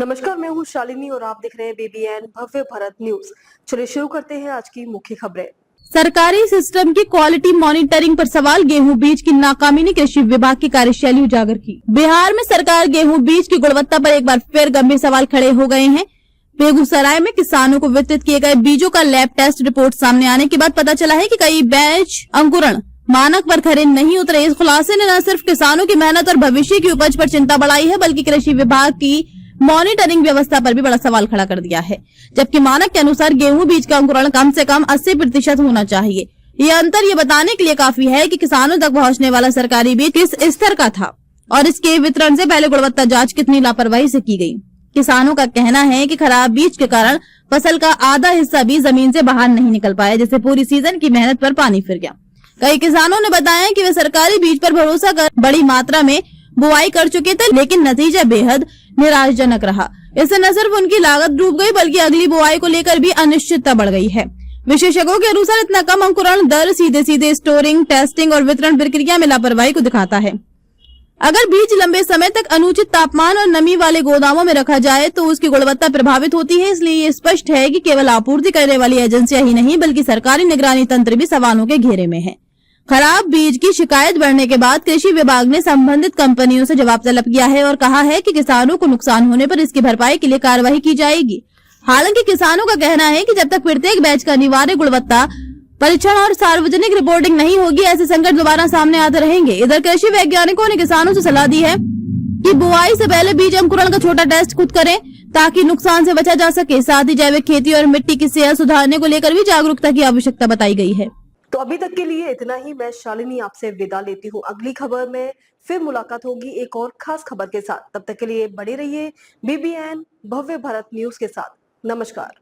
नमस्कार, मैं हूँ शालिनी और आप देख रहे हैं BBN भव्य भारत न्यूज। चलिए शुरू करते हैं आज की मुख्य खबरें। सरकारी सिस्टम की क्वालिटी मॉनिटरिंग पर सवाल, गेहूं बीज की नाकामी ने कृषि विभाग की कार्यशैली उजागर की। बिहार में सरकार गेहूं बीज की गुणवत्ता पर एक बार फिर गंभीर सवाल खड़े हो गए हैं। बेगूसराय में किसानों को वितरित किए गए बीजों का लैब टेस्ट रिपोर्ट सामने आने के बाद पता चला है कि कई बैच अंकुरण मानक पर खरे नहीं उतरे। इस खुलासे ने न सिर्फ किसानों की मेहनत और भविष्य की उपज पर चिंता बढ़ाई है, बल्कि कृषि विभाग की मॉनिटरिंग व्यवस्था पर भी बड़ा सवाल खड़ा कर दिया है। जबकि मानक के अनुसार गेहूं बीज का अंकुरण कम से कम 80% होना चाहिए। ये अंतर ये बताने के लिए काफी है कि किसानों तक पहुंचने वाला सरकारी बीज किस स्तर का था और इसके वितरण से पहले गुणवत्ता जांच कितनी लापरवाही से की गई। किसानों का कहना है कि खराब बीज के कारण फसल का आधा हिस्सा भी जमीन से बाहर नहीं निकल पाया, जिससे पूरी सीजन की मेहनत पर पानी फिर गया। कई किसानों ने बताया कि वे सरकारी बीज पर भरोसा कर बड़ी मात्रा में बुआई कर चुके थे, लेकिन नतीजा बेहद निराशाजनक रहा। इससे न सिर्फ उनकी लागत डूब गई, बल्कि अगली बुआई को लेकर भी अनिश्चितता बढ़ गई है। विशेषज्ञों के अनुसार इतना कम अंकुरण दर सीधे स्टोरिंग, टेस्टिंग और वितरण प्रक्रिया में लापरवाही को दिखाता है। अगर बीज लंबे समय तक अनुचित तापमान और नमी वाले गोदामों में रखा जाए तो उसकी गुणवत्ता प्रभावित होती है। इसलिए ये स्पष्ट है कि केवल आपूर्ति करने वाली एजेंसियां ही नहीं, बल्कि सरकारी निगरानी तंत्र भी सवालों के घेरे में है। खराब बीज की शिकायत बढ़ने के बाद कृषि विभाग ने संबंधित कंपनियों से जवाब तलब किया है और कहा है कि किसानों को नुकसान होने पर इसकी भरपाई के लिए कार्रवाई की जाएगी। हालांकि किसानों का कहना है कि जब तक प्रत्येक बैच का अनिवार्य गुणवत्ता परीक्षण और सार्वजनिक रिपोर्टिंग नहीं होगी, ऐसे संकट दोबारा सामने आते रहेंगे। इधर कृषि वैज्ञानिकों ने किसानों से सलाह दी है कि बुआई से पहले बीज अंकुरण का छोटा टेस्ट खुद करें, ताकि नुकसान से बचा जा सके। साथ ही जैविक खेती और मिट्टी की सेहत सुधारने को लेकर भी जागरूकता की आवश्यकता बताई गई है। तो अभी तक के लिए इतना ही। मैं शालिनी आपसे विदा लेती हूँ। अगली खबर में फिर मुलाकात होगी एक और खास खबर के साथ। तब तक के लिए बने रहिए BBN भव्य भारत न्यूज के साथ। नमस्कार।